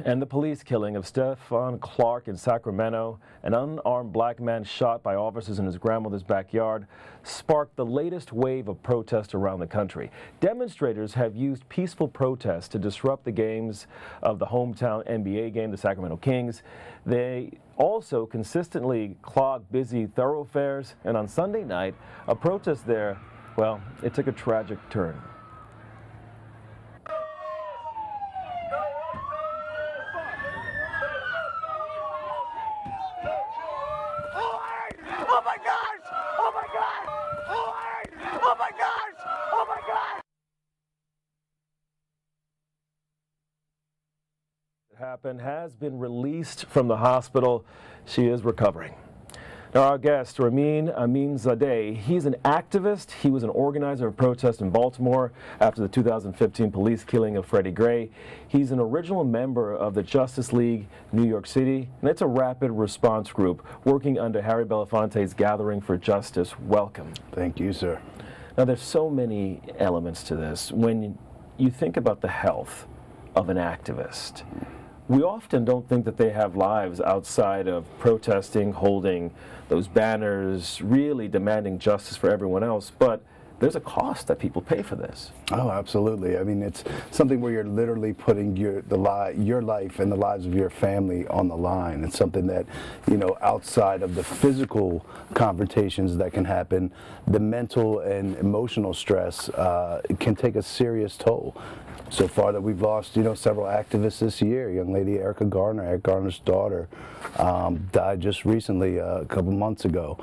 And the police killing of Stephon Clark in Sacramento, an unarmed black man shot by officers in his grandmother's backyard, sparked the latest wave of protests around the country. Demonstrators have used peaceful protests to disrupt the games of the hometown NBA game, the Sacramento Kings. They also consistently clog busy thoroughfares, and on Sunday night, a protest there, well, it took a tragic turn. Oh my gosh! Oh my God! Oh my gosh! Oh my God! It happened, has been released from the hospital. She is recovering. Now our guest, Rameen Aminzaday, he's an activist. He was an organizer of protests in Baltimore after the 2015 police killing of Freddie Gray. He's an original member of the Justice League New York City, and it's a rapid response group working under Harry Belafonte's Gathering for Justice. Welcome. Thank you, sir. Now there's so many elements to this. When you think about the health of an activist, we often don't think that they have lives outside of protesting, holding those banners, really demanding justice for everyone else, but there's a cost that people pay for this. Oh, absolutely. I mean, it's something where you're literally putting your life and the lives of your family on the line. It's something that, you know, outside of the physical confrontations that can happen, the mental and emotional stress can take a serious toll. So far that we've lost, you know, several activists this year. Young lady Eric Garner's daughter, died just recently, a couple months ago.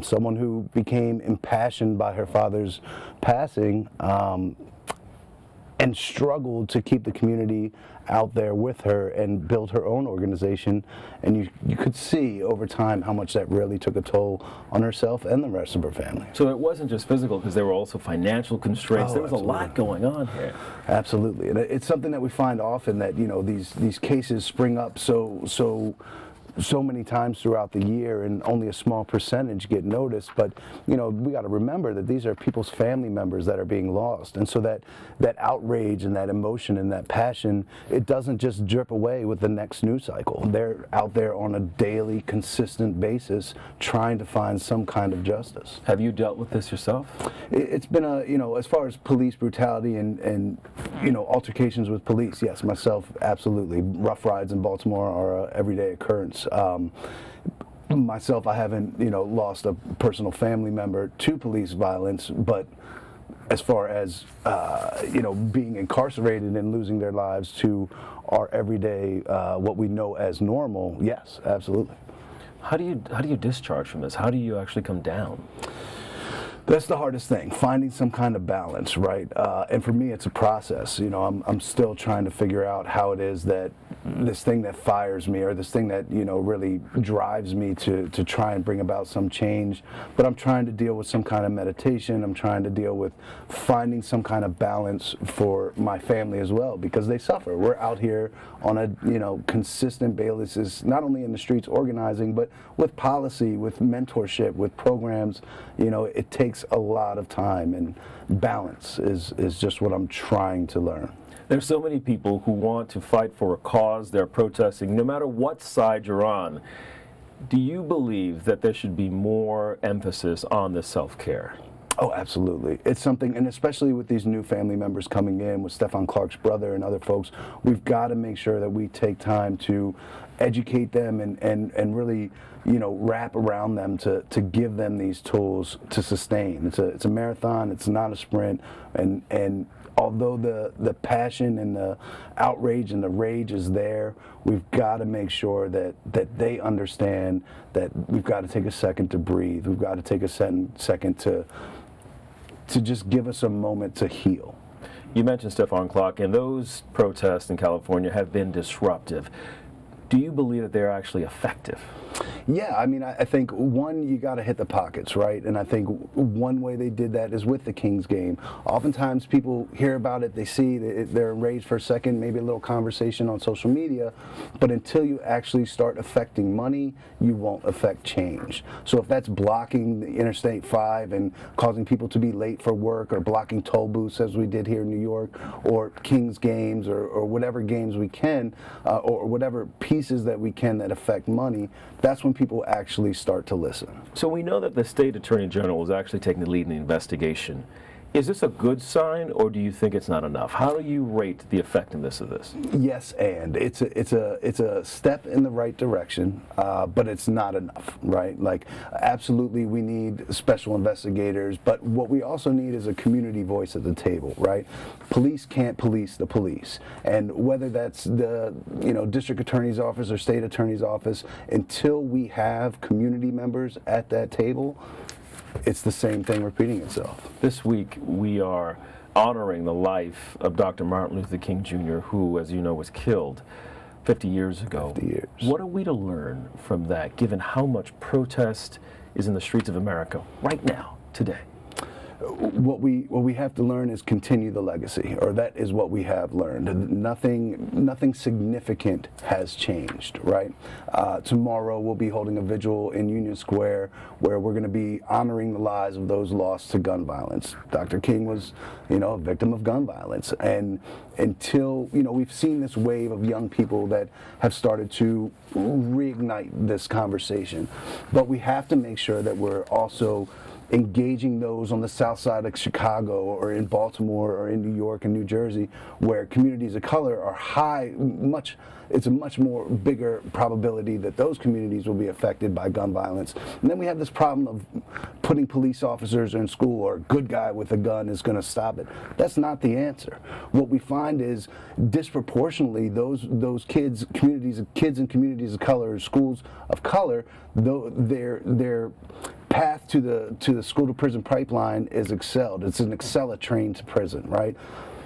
Someone who became impassioned by her father's passing and struggled to keep the community out there with her and build her own organization. And you could see over time how much that really took a toll on herself and the rest of her family. So it wasn't just physical, because there were also financial constraints. There was Absolutely. a lot going on here. Absolutely, and it's something that we find often, that, you know, these cases spring up so many times throughout the year, and only a small percentage get noticed. But, you know, we got to remember that these are people's family members that are being lost, and so that outrage and that emotion and that passion, it doesn't just drip away with the next news cycle. They're out there on a daily, consistent basis trying to find some kind of justice. Have you dealt with this yourself? It's been you know, as far as police brutality and you know, altercations with police, yes, myself, absolutely. Rough rides in Baltimore are an everyday occurrence. Myself, I haven't, you know, lost a personal family member to police violence, but as far as you know, being incarcerated and losing their lives to our everyday, what we know as normal, yes, absolutely. How do you discharge from this? How do you actually come down? That's the hardest thing, finding some kind of balance, right? And for me, it's a process. You know, I'm still trying to figure out how it is that this thing that fires me, or this thing that, you know, really drives me to try and bring about some change. But I'm trying to deal with some kind of meditation. I'm trying to deal with finding some kind of balance for my family as well, because they suffer. We're out here on a, you know, consistent basis, not only in the streets organizing, but with policy, with mentorship, with programs. You know, it takes a lot of time, and balance is just what I'm trying to learn. There's so many people who want to fight for a cause. They're protesting no matter what side you're on. Do you believe that there should be more emphasis on the self-care? Oh, absolutely. It's something, and especially with these new family members coming in, with Stephon Clark's brother and other folks, we've got to make sure that we take time to educate them and really, you know, wrap around them to give them these tools to sustain. It's a marathon, it's not a sprint, and although the passion and the outrage and the rage is there, we've got to make sure that they understand that we've got to take a second to breathe. We've got to take a second to just give us a moment to heal. You mentioned Stephon Clark, and those protests in California have been disruptive. Do you believe that they're actually effective? Yeah, I mean, I think, one, you got to hit the pockets, right? And I think one way they did that is with the Kings game. Oftentimes people hear about it, they see that they're enraged for a second, maybe a little conversation on social media, but until you actually start affecting money, you won't affect change. So if that's blocking the Interstate 5 and causing people to be late for work, or blocking toll booths as we did here in New York, or Kings games, or whatever games we can, or whatever pieces that we can that affect money, that's when people actually start to listen. So we know that the state attorney general is actually taking the lead in the investigation. Is this a good sign, or do you think it's not enough? How do you rate the effectiveness of this? Yes, and it's a step in the right direction, but it's not enough, right? Like, absolutely, we need special investigators, but what we also need is a community voice at the table, right? Police can't police the police, and whether that's the district attorney's office or state attorney's office, until we have community members at that table, it's the same thing repeating itself. This week, we are honoring the life of Dr. Martin Luther King Jr., who, as you know, was killed 50 years ago. 50 years. What are we to learn from that, given how much protest is in the streets of America right now, today? What we have to learn is continue the legacy, or that is what we have learned. Nothing significant has changed, right? Tomorrow we'll be holding a vigil in Union Square where we're going to be honoring the lives of those lost to gun violence. Dr. King was, a victim of gun violence, and until we've seen this wave of young people that have started to reignite this conversation, but we have to make sure that we're also engaging those on the south side of Chicago, or in Baltimore, or in New York and New Jersey, where communities of color are it's a much more bigger probability that those communities will be affected by gun violence. And then we have this problem of putting police officers in school, or a good guy with a gun is going to stop it. That's not the answer. What we find is disproportionately those kids in communities of color, schools of color, their path to the school to prison pipeline is excelled. It's an Excella train to prison, right?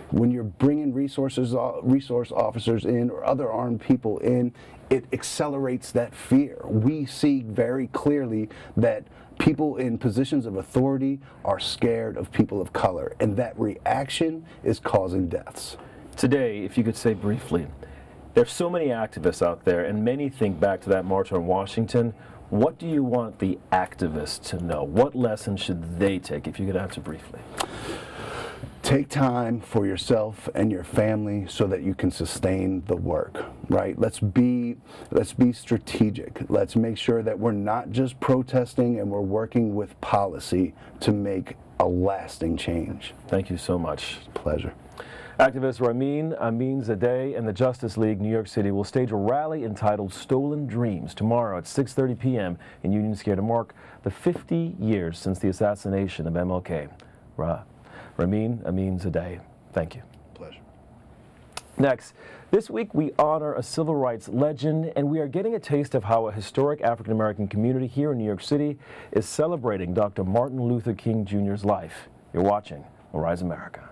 When you're bringing resource officers in, or other armed people in, it accelerates that fear. We see very clearly that people in positions of authority are scared of people of color, and that reaction is causing deaths. Today, if you could say briefly, there's so many activists out there, and many think back to that march on Washington. What do you want the activists to know? What lessons should they take, if you could answer briefly? Take time for yourself and your family so that you can sustain the work, right? Let's be strategic. Let's make sure that we're not just protesting, and we're working with policy to make a lasting change. Thank you so much. Pleasure. Activist Rameen Aminzaday and the Justice League New York City will stage a rally entitled Stolen Dreams tomorrow at 6:30 p.m. in Union Square to mark the 50 years since the assassination of MLK. Rameen Aminzaday, thank you. Pleasure. Next, this week we honor a civil rights legend, and we are getting a taste of how a historic African-American community here in New York City is celebrating Dr. Martin Luther King Jr.'s life. You're watching Arise America.